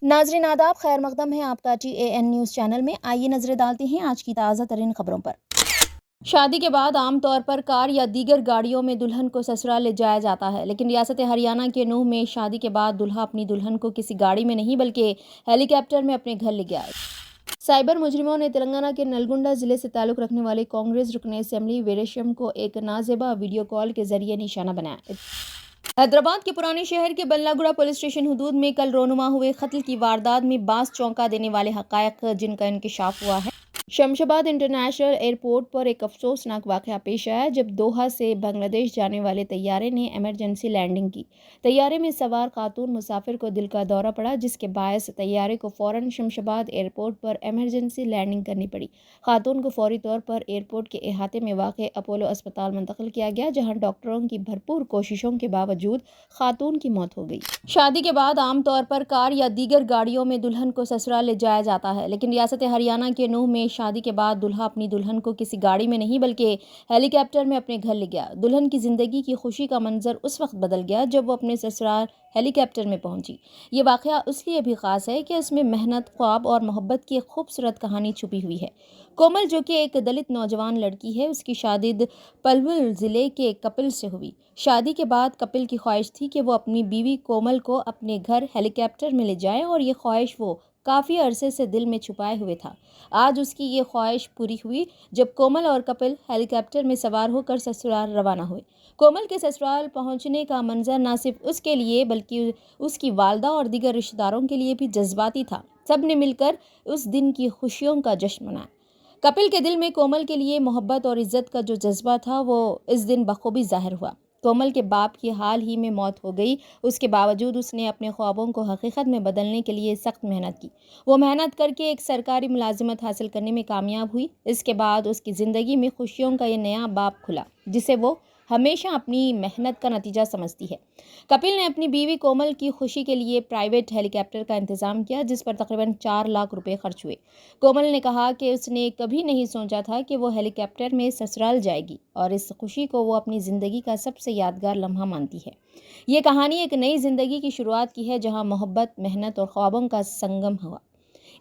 नाजरीन आदाब, खैर मकदम है आपका TAN न्यूज़ चैनल में। आइए नजरें डालते हैं आज की ताज़ा तरीन खबरों पर। शादी के बाद आमतौर पर कार या दीगर गाड़ियों में दुल्हन को ससुराल ले जाया जाता है, लेकिन रियासत हरियाणा के नूंह में शादी के बाद दुल्हा अपनी दुल्हन को किसी गाड़ी में नहीं बल्कि हेलीकॉप्टर में अपने घर ले गया। साइबर मुजरिमों ने तेलंगाना के नलगुंडा जिले से ताल्लुक रखने वाले कांग्रेस रुकन असेंबली वीरेशम को एक नाजेबा वीडियो कॉल के जरिए निशाना बनाया। हैदराबाद के पुराने शहर के बल्लागुड़ा पुलिस स्टेशन हुदूद में कल रोनुमा हुए कत्ल की वारदात में बास चौंका देने वाले हकायक जिनका इंकशाफ हुआ है। शमशाबाद इंटरनेशनल एयरपोर्ट पर एक अफसोसनाक वाक़या पेश आया जब दोहा से बांग्लादेश जाने वाले तैयारे ने इमरजेंसी लैंडिंग की। तैयारे में सवार खातून मुसाफिर को दिल का दौरा पड़ा, जिसके बायस तैयारे को फ़ौरन शमशाबाद एयरपोर्ट पर इमरजेंसी लैंडिंग करनी पड़ी। खातून को फौरी तौर पर एयरपोर्ट के अहाते में वाक़ अपोलो अस्पताल मुंतकिल किया गया, जहाँ डॉक्टरों की भरपूर कोशिशों के बावजूद खातून की मौत हो गई। शादी के बाद आमतौर पर कार या दीगर गाड़ियों में दुल्हन को ससुराल ले जाया जाता है, लेकिन रियासत हरियाणा के नूंह में शादी के बाद दुल्हा अपनी दुल्हन को किसी गाड़ी में नहीं बल्कि हेलीकॉप्टर में अपने घर ले गया। दुल्हन की जिंदगी की खुशी का मंजर उस वक्त बदल गया जब वो अपने ससुराल हेलीकॉप्टर में पहुंची। ये वाकया इसलिए भी खास है कि इसमें मेहनत, ख्वाब और मोहब्बत की एक खूबसूरत कहानी छुपी हुई है। कोमल, जो कि एक दलित नौजवान लड़की है, उसकी शादी पलवल जिले के कपिल से हुई। शादी के बाद कपिल की ख्वाहिश थी कि वो अपनी बीवी कोमल को अपने घर हेलीकॉप्टर में ले जाए, और ये ख्वाहिश वो काफ़ी अरसे से दिल में छुपाए हुए था। आज उसकी ये ख्वाहिश पूरी हुई जब कोमल और कपिल हेलीकॉप्टर में सवार होकर ससुराल रवाना हुए। कोमल के ससुराल पहुंचने का मंजर न सिर्फ उसके लिए बल्कि उसकी वालदा और दीगर रिश्तेदारों के लिए भी जज्बाती था। सब ने मिलकर उस दिन की खुशियों का जश्न मनाया। कपिल के दिल में कोमल के लिए मोहब्बत और इज्जत का जो जज्बा था वो इस दिन बखूबी जाहिर हुआ। कोमल के बाप की हाल ही में मौत हो गई, उसके बावजूद उसने अपने ख्वाबों को हकीकत में बदलने के लिए सख्त मेहनत की। वो मेहनत करके एक सरकारी मुलाजिमत हासिल करने में कामयाब हुई। इसके बाद उसकी ज़िंदगी में खुशियों का ये नया बाब खुला, जिसे वो हमेशा अपनी मेहनत का नतीजा समझती है। कपिल ने अपनी बीवी कोमल की खुशी के लिए प्राइवेट हेलीकॉप्टर का इंतज़ाम किया, जिस पर तकरीबन 4 लाख रुपए खर्च हुए। कोमल ने कहा कि उसने कभी नहीं सोचा था कि वो हेलीकॉप्टर में ससुराल जाएगी, और इस खुशी को वो अपनी ज़िंदगी का सबसे यादगार लम्हा मानती है। ये कहानी एक नई ज़िंदगी की शुरुआत की है, जहाँ मोहब्बत, मेहनत और ख्वाबों का संगम हुआ।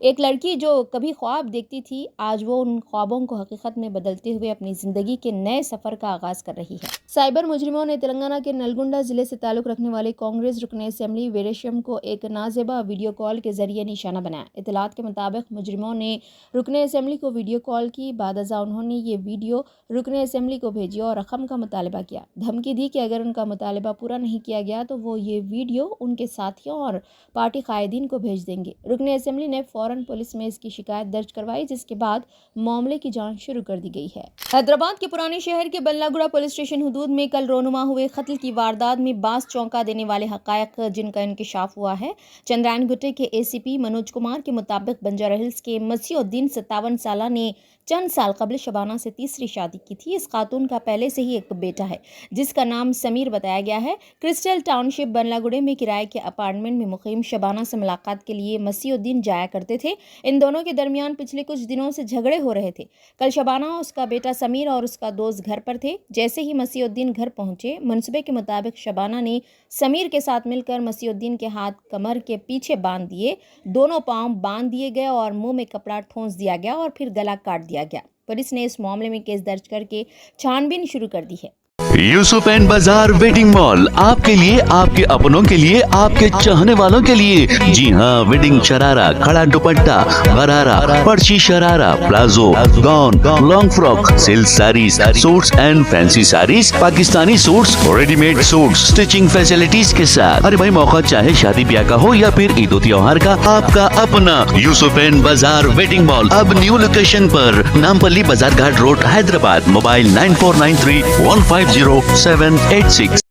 एक लड़की जो कभी ख्वाब देखती थी, आज वो उन ख्वाबों को हकीकत में बदलते हुए अपनी ज़िंदगी के नए सफ़र का आगाज़ कर रही है। साइबर मुजरिमों ने तेलंगाना के नलगुंडा जिले से ताल्लुक रखने वाले कांग्रेस रुकन असेंबली वीरेशम को एक नाजेबा वीडियो कॉल के जरिए निशाना बनाया। इतलात के मुताबिक मुजरिमों ने रुकन असेंबली को वीडियो कॉल की। बादअज़ा उन्होंने ये वीडियो रुकन असेंबली को भेजी और रकम का मुतालबा किया। धमकी दी कि अगर उनका मुतालबा पूरा नहीं किया गया तो वो ये वीडियो उनके साथियों और पार्टी कायदीन को भेज देंगे। रुकन असेंबली ने फौरन पुलिस में इसकी शिकायत दर्ज करवाई, जिसके बाद मामले की जांच शुरू कर दी गई है। हैदराबाद के पुराने शहर के बल्लागुड़ा पुलिस स्टेशन हुदूद में कल रोनुमा हुए कत्ल की वारदात में बास चौंका देने वाले हकायक जिनका इंकशाफ हुआ है। चंद्रायन गुट्टे के ACP मनोज कुमार के मुताबिक बंजारा हिल्स के मसीउद्दीन 57 साल ने चंद साल कबल शबाना से तीसरी शादी की थी। इस खातून का पहले से ही एक बेटा है, जिसका नाम समीर बताया गया है। क्रिस्टल टाउनशिप बल्लागुड़े में किराए के अपार्टमेंट में मुकीम शबाना से मुलाकात के लिए मसीउद्दीन जाया करते थे। इन दोनों के दरमियान पिछले कुछ दिनों से झगड़े हो रहे थे। कल शबाना, उसका बेटा समीर और उसका दोस्त घर पर थे। जैसे ही मसीउद्दीन घर पहुंचे, मनसूबे के मुताबिक शबाना ने समीर के साथ मिलकर मसीउद्दीन के हाथ कमर के पीछे बांध दिए। दोनों पांव बांध दिए गए और मुंह में कपड़ा ठूंस दिया गया और फिर गला काट दिया गया। पुलिस ने इस मामले में केस दर्ज करके छानबीन शुरू कर दी है। यूसुफ एंड बाजार वेडिंग मॉल, आपके लिए, आपके अपनों के लिए, आपके चाहने वालों के लिए। जी हाँ, वेडिंग शरारा, खड़ा दुपट्टा, गरारा, पर्ची sharara, palazzo, gown, long frock, silk saris, suits and fancy saris, Pakistani suits, readymade suits, stitching facilities के साथ। अरे भाई, मौका चाहे शादी ब्याह का हो या फिर ईद त्योहार का, आपका अपना यूसुफ एंड बाजार वेडिंग मॉल अब न्यू लोकेशन पर, नामपल्ली बाजार घाट रोड, हैदराबाद। मोबाइल 9493150786।